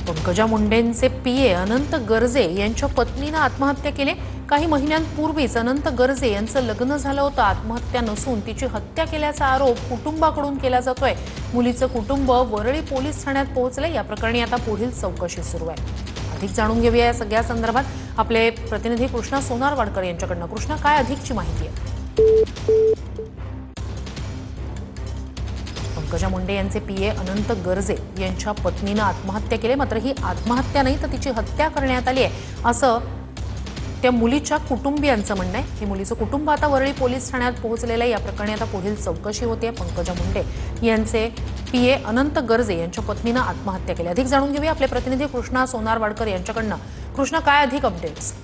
Pankaja मुंडेंचे PA अनंत गर्जे यांच्या पत्नीने आत्महत्या केली। काही महिन्यांपूर्वीच अनंत गर्जे यांचं लग्न झालं होतं। आत्महत्या नसून तिची हत्या केल्याचा आरोप कुटुंबाकडून केला जातोय। मुलीचं कुटुंब वरळी पोलीस ठाण्यात पोहोचले। या प्रकरणी आता पुढील चौकशी सुरू आहे। अधिक जाणून घेऊया या सगळ्या संदर्भात आपले प्रतिनिधी कृष्णा सोनारवाडकर यांच्याकडून। कृष्णा, काय अधिकची माहिती आहे? पंकजा मुंडे यांचे पीए अनंत गर्जे यांच्या पत्नीने आत्महत्या केली, मात्र ही आत्महत्या नाही तर तिची हत्या करण्यात आली आहे असं त्या मुलीच्या कुटुंबियांचं म्हणणं आहे। हे मुलीचं कुटुंब आता वरळी पोलीस ठाण्यात पोहोचलेलं आहे। या प्रकरणी आता पुढील चौकशी होते। पंकजा मुंडे यांचे पीए अनंत गर्जे यांच्या पत्नीने आत्महत्या केली। अधिक जाणून घेऊया आपले प्रतिनिधी कृष्णा सोनारवाडकर यांच्याकडून। कृष्णा, काय अधिक अपडेट्स?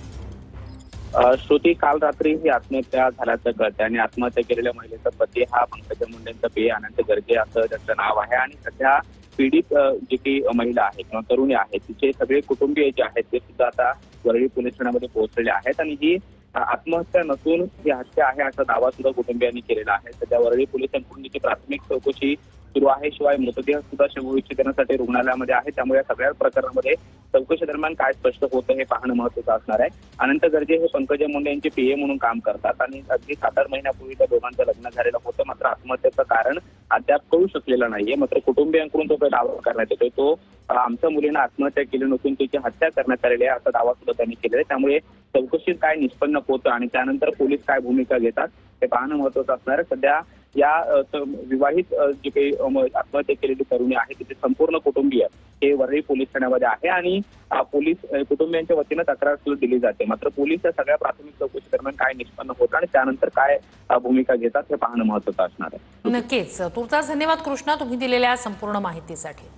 श्रुती, काल रात्री ही आत्महत्या झाल्याचं कळतं आणि आत्महत्या केलेल्या महिलेचा पती हा पंकजा मुंडेंचा पीए अनंत गर्जे असं त्याचं नाव आहे। आणि सध्या पीडित जी काही महिला आहे किंवा तरुणी आहे तिचे सगळे कुटुंबीय जे आहेत ते सुद्धा आता वरळी पोलीस ठाण्यामध्ये पोहोचलेले आहेत आणि ही आत्महत्या नसून ही हत्या आहे असा दावा सुद्धा कुटुंबियांनी केलेला आहे। सध्या वरळी पोलिसांकडून जी प्राथमिक चौकशी सुरू आहे, शिवाय मृतदेह सुद्धा शवविच्छेदनासाठी रुग्णालयामध्ये आहे। त्यामुळे या सगळ्या प्रकरणामध्ये चौकशी दरम्यान काय स्पष्ट होतं हे पाहणं महत्त्वाचं असणार आहे। अनंत गर्जे हे पंकजा मुंडे यांचे पीए म्हणून काम करतात आणि अगदी 7-8 महिन्यापूर्वी त्या दोघांचं लग्न झालेलं होतं, मात्र आत्महत्येचं कारण अद्याप कळू शकलेलं नाहीये। मात्र कुटुंबियांकडून तो दावा करण्यात येतोय तो आमच्या मुलीनं आत्महत्या केली नसून तिची हत्या करण्यात आलेली आहे असा दावा सुद्धा त्यांनी केलेला आहे। त्यामुळे चौकशीत काय निष्पन्न होतं आणि त्यानंतर पोलीस काय भूमिका घेतात हे पाहणं महत्त्वाचं असणार आहे। सध्या या विवाहित जी काही आत्महत्या केलेली तरुणी आहे तिचे संपूर्ण कुटुंबीय हे वरळी पोलीस ठाण्यामध्ये आहे आणि पोलीस कुटुंबियांच्या वतीनं तक्रार सुद्धा दिली जाते। मात्र पोलीस या सगळ्या प्राथमिक चौकशी दरम्यान काय निष्पन्न होतं आणि त्यानंतर काय भूमिका घेतात हे पाहणं महत्त्वाचं असणार आहे। नक्कीच। तुर्तास धन्यवाद कृष्णा, तुम्ही दिलेल्या संपूर्ण माहितीसाठी।